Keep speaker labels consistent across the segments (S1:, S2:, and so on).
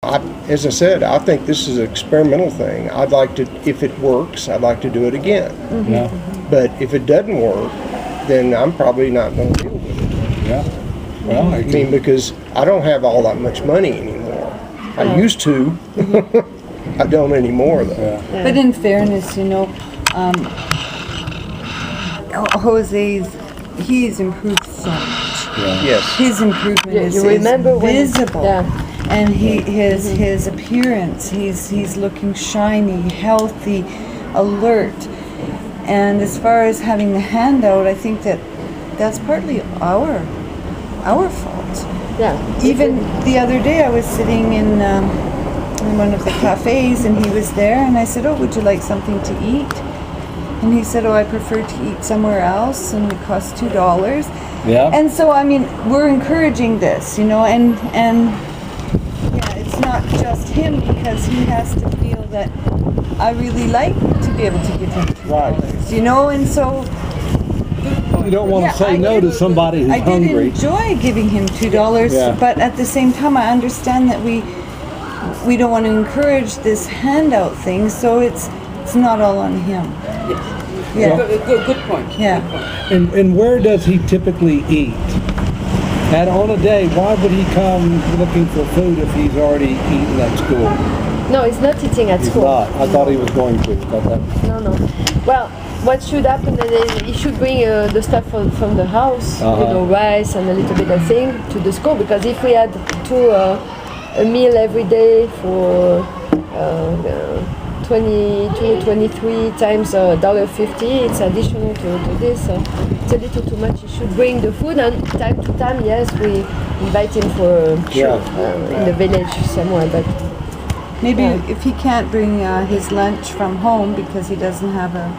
S1: As I said, I think this is an experimental thing. I'd like to, if it works, I'd like to do it again.
S2: Yeah.
S1: But if it doesn't work, then I'm probably not going to deal with it.
S2: Yeah. Well,
S1: I mean, because I don't have all that much money anymore. I used to. I don't anymore, though.
S2: Yeah.
S3: But in fairness, he's improved so much.
S2: Yeah.
S1: Yes.
S3: His improvement is visible. And his appearance, he's looking shiny, healthy, alert. And as far as having the handout, I think that's partly our fault.
S4: Yeah.
S3: Even the other day, I was sitting in one of the cafes, and he was there, and I said, "Oh, would you like something to eat?" And he said, "Oh, I prefer to eat somewhere else, and it costs $2."
S2: Yeah.
S3: And so, I mean, we're encouraging this, and yeah, it's not just him, because he has to feel that I really like to be able to give him $2, and so.
S2: You don't want to say no to somebody who's hungry.
S3: I did enjoy giving him $2, but at the same time, I understand that we don't want to encourage this handout thing, so it's not all on him.
S5: Yeah. Good point.
S3: Yeah.
S2: And where does he typically eat? And on a day, why would he come looking for food if he's already eaten at school?
S4: No, he's not eating at school.
S2: He's not. I thought he was going to.
S4: No. Well, what should happen is he should bring the stuff from the house, rice and a little bit of thing to the school, because if we had a meal every day for 23 times $1.50, it's additional to this. So it's a little too much. He should bring the food, and time to time, yes, we invite him for in the village somewhere, but
S3: maybe if he can't bring his lunch from home because he doesn't have a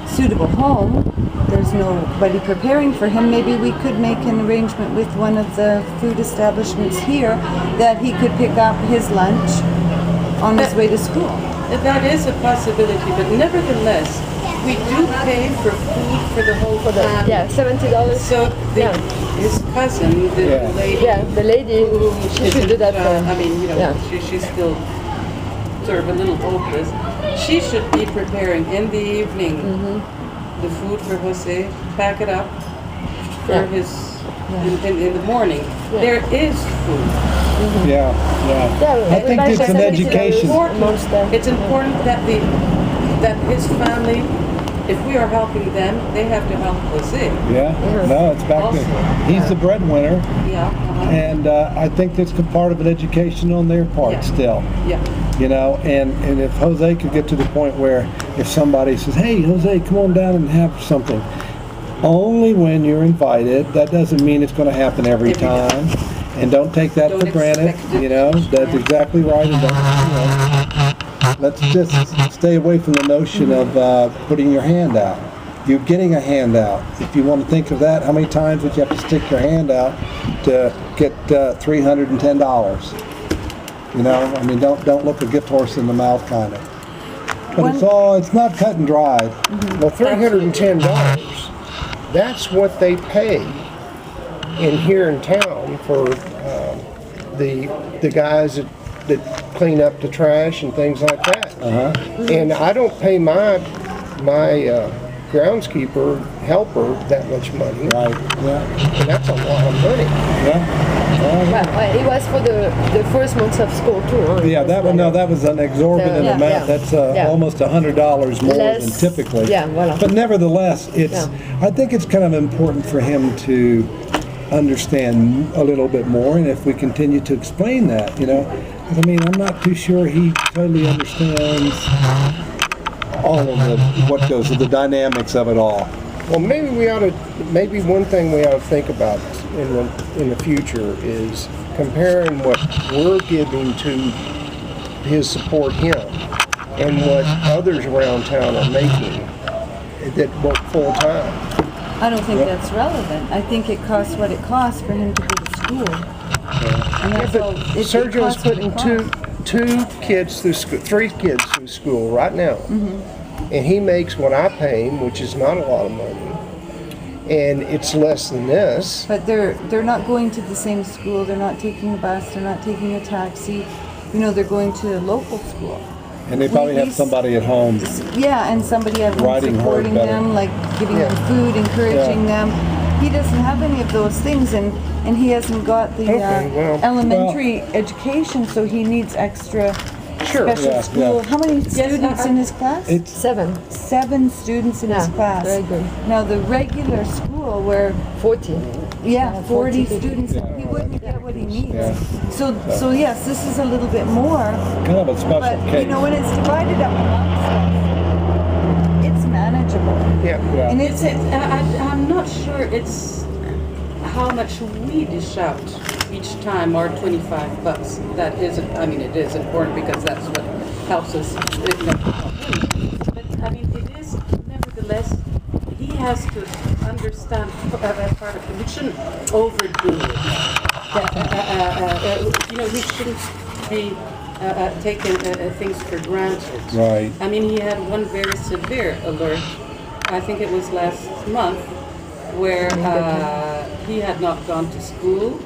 S3: suitable home, there's nobody preparing for him, maybe we could make an arrangement with one of the food establishments here that he could pick up his lunch on his way to school.
S5: That is a possibility, but nevertheless, we do pay for food for the whole family.
S4: Yeah, $70.
S5: So his cousin, the lady,
S4: she should do that.
S5: She's still sort of a little hopeless. She should be preparing in the evening the food for Jose, pack it up for his in the morning. There is food.
S2: Yeah. I think it's an education.
S5: It's important that his family, if we are helping them, they have to help Jose.
S2: No, it's back to he's the breadwinner. And I think that's part of an education on their part still. And if Jose could get to the point where if somebody says, "Hey, Jose, come on down and have something," only when you're invited. That doesn't mean it's going to happen every time. And don't take that for granted. That's exactly right. And let's just stay away from the notion of putting your hand out. You're getting a handout. If you want to think of that, how many times would you have to stick your hand out to get $310? I mean, don't look a gift horse in the mouth, kind of. But it's not cut and dried.
S1: Well, $310. That's what they pay here in town for the guys that clean up the trash and things like that. And I don't pay my groundskeeper helper that much money.
S2: Right.
S1: And that's a lot of money.
S4: Well, it was for the first months of school too.
S2: That was an exorbitant amount. That's almost $100 more than typically. But nevertheless, I think it's kind of important for him to understand a little bit more, and if we continue to explain that, I mean, I'm not too sure he totally understands all of what goes with the dynamics of it all.
S1: Well, maybe one thing we ought to think about in the future is comparing what we're giving to support him and what others around town are making that work full time.
S3: I don't think that's relevant. I think it costs what it costs for him to go to school. And that's all.
S1: Sergio's putting three kids through school right now. And he makes what I pay him, which is not a lot of money. and it's less than this.
S3: But they're not going to the same school. They're not taking a bus. They're not taking a taxi. You know, they're going to a local school.
S2: And they probably have somebody at home.
S3: Yeah, and somebody at home
S2: Riding hard
S3: supporting
S2: better.
S3: them, like giving them food, encouraging them. He doesn't have any of those things, and he hasn't got the elementary education, so he needs extra special school. How many students in his class?
S2: It's
S4: 7.
S3: 7 students in his class.
S4: Very good.
S3: Now the regular school where
S4: 40.
S3: 40 students, he wouldn't get what he needs. So yes, this is a little bit more,
S2: kind of a special
S3: but
S2: case.
S3: you know, when it's divided up amongst us, it's manageable.
S1: Yeah.
S3: And
S5: I'm not sure it's how much we dish out each time, our $25. That isn't, I mean, it is important because that's what helps us, you know. But I mean, it is, nevertheless, he has to understand part of it. We shouldn't overdo it. You know, we shouldn't be taking things for granted.
S2: Right.
S5: I mean, he had one very severe alert. I think it was last month, where he had not gone to school,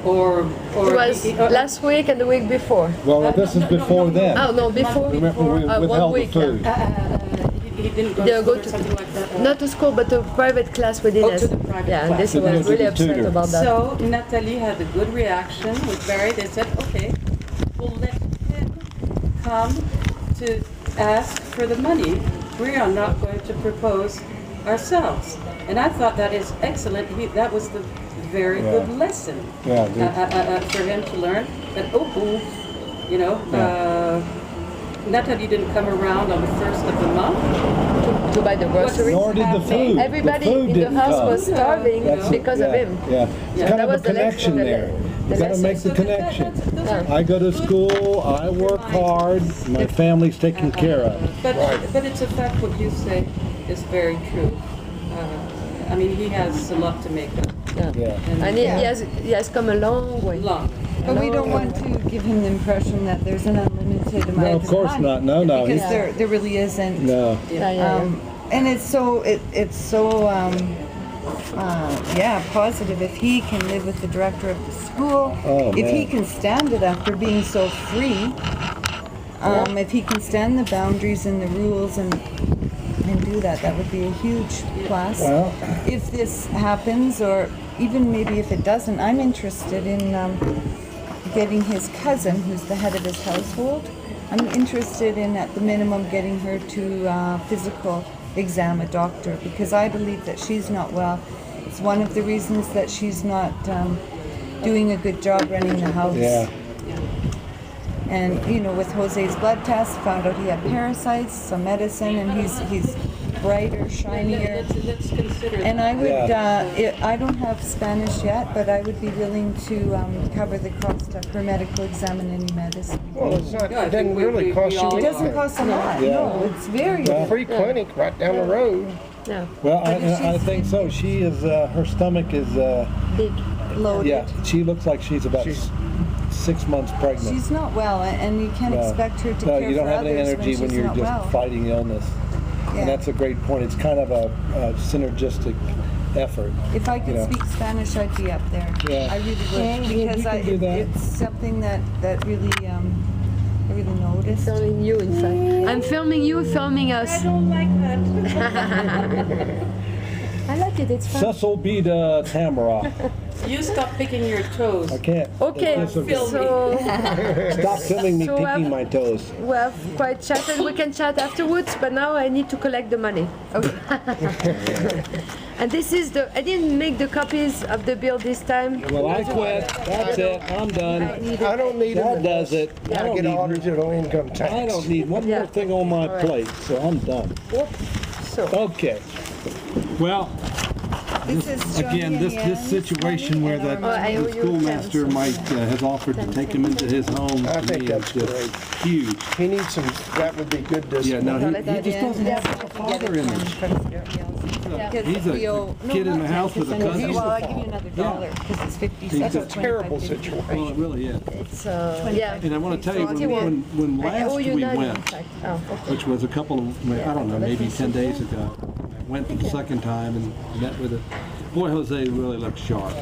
S5: or
S4: It was last week and the week before.
S2: Well, this is before then.
S4: Oh no, before.
S2: Remember, we withheld
S4: 1
S2: the
S4: week.
S2: food.
S5: he didn't go
S4: They'll
S5: to school
S4: go
S5: or
S4: to
S5: something like that.
S4: Not to school, but to private class within us.
S5: To the private
S4: yeah,
S5: class.
S4: and this
S2: To
S4: was
S2: the
S4: really upset
S2: tutor.
S4: about that.
S5: So Natalie had a good reaction with Barry. They said, okay, we'll let him come to ask for the money. We are not going to propose ourselves. And I thought that is excellent. That was the very good lesson for him to learn that, you know, Natalie didn't come around on the 1st of the month
S4: To buy the groceries.
S2: Nor did the food.
S4: Everybody
S2: The food
S4: in the
S2: didn't
S4: house
S2: come.
S4: was starving because of him.
S2: Yeah, it's kind
S4: that
S2: of a
S4: was the
S2: connection
S4: lesson
S2: there. You got to make the connection.
S5: Those
S2: I go to school, I work hard, my family's taken care of.
S5: But it's a fact what you say is very true. I mean, he has a lot to make up.
S2: Yeah.
S4: And he has come a long way.
S3: But we don't want to give him the impression that there's an unlimited amount
S2: No, of course not. No, no.
S3: Because there really isn't.
S2: No.
S3: And it's so positive if he can live with the director of the school, if he can stand it after being so free, if he can stand the boundaries and the rules and do that would be a huge plus.
S2: Well,
S3: if this happens, or even maybe if it doesn't, I'm interested in getting his cousin, who's the head of his household. I'm interested in, at the minimum, getting her to physical exam a doctor, because I believe that she's not well. It's one of the reasons that she's not doing a good job running the house.
S2: yeah.
S3: And you know, with Jose's blood test, found out he had parasites, some medicine, and he's brighter, shinier.
S5: Let's consider
S3: And
S5: that.
S3: I would, I don't have Spanish yet, but I would be willing to cover the cost of her medical exam and any medicine.
S1: Well, it's not,
S5: Yeah, I
S1: it
S5: think
S1: doesn't really cost you
S5: all-
S3: It doesn't
S1: anything.
S3: cost a lot. No, it's very
S1: Free clinic right down the road.
S4: Yeah,
S2: Well, I think so. She is, her stomach is,
S4: big.
S3: loaded.
S2: yeah, she looks like she's about 6 months pregnant.
S3: She's not well, and you can't expect her to
S2: No,
S3: care
S2: you don't
S3: for
S2: have any
S3: others
S2: energy when
S3: she's
S2: you're
S3: not
S2: just
S3: well.
S2: fighting illness.
S3: Yeah.
S2: And that's a great point. It's kind of a synergistic effort.
S3: If I could
S2: you know.
S3: speak Spanish, I'd be up there.
S2: Yeah.
S3: I really
S2: Well,
S3: would,
S2: you
S3: because
S2: can do that.
S3: it's something that really I really noticed.
S4: Filming you, in fact. I'm filming you, filming us.
S5: I don't like that.
S4: I like it. It's fun.
S2: Cecil B. the Tamara.
S5: You stop picking your toes.
S2: I can't.
S4: Okay,
S2: It's just
S5: Film
S4: so
S2: Stop filming me
S4: So,
S2: picking my toes.
S4: we have quite chatted. We can chat afterwards, but now I need to collect the money.
S3: Okay.
S4: And this is I didn't make the copies of the bill this time.
S2: Well, I quit. That's it. I'm done.
S1: I don't need
S2: That
S1: it.
S2: does it. I
S1: I
S2: don't
S1: get
S2: need.
S1: audited on income tax.
S2: I don't need one more thing on my plate, so I'm done.
S4: So
S2: Okay. Well,
S3: This is
S2: again,
S3: Johnny
S2: this
S3: and
S2: situation where that
S4: I owe
S2: the
S4: you
S2: schoolmaster
S4: 10
S2: might has offered to take him into his home.
S1: I
S2: to
S1: think
S2: me
S1: that's
S2: is just
S1: great.
S2: huge.
S1: He needs some, that would be good
S2: Yeah,
S1: discipline.
S2: no, he just doesn't have a father image. He's a kid in the house with a cousin.
S3: Well, I'll give you another dollar because it's 50 cents.
S1: That's a terrible situation.
S2: Well, it really is.
S4: it's yeah.
S2: And I want to tell you, when
S4: I
S2: last
S4: owe you
S2: we
S4: none,
S2: went,
S4: in fact. Oh, okay.
S2: which was a couple of, I don't know, maybe 10 days ago, went the second time and met with it. Boy, Jose really looked sharp.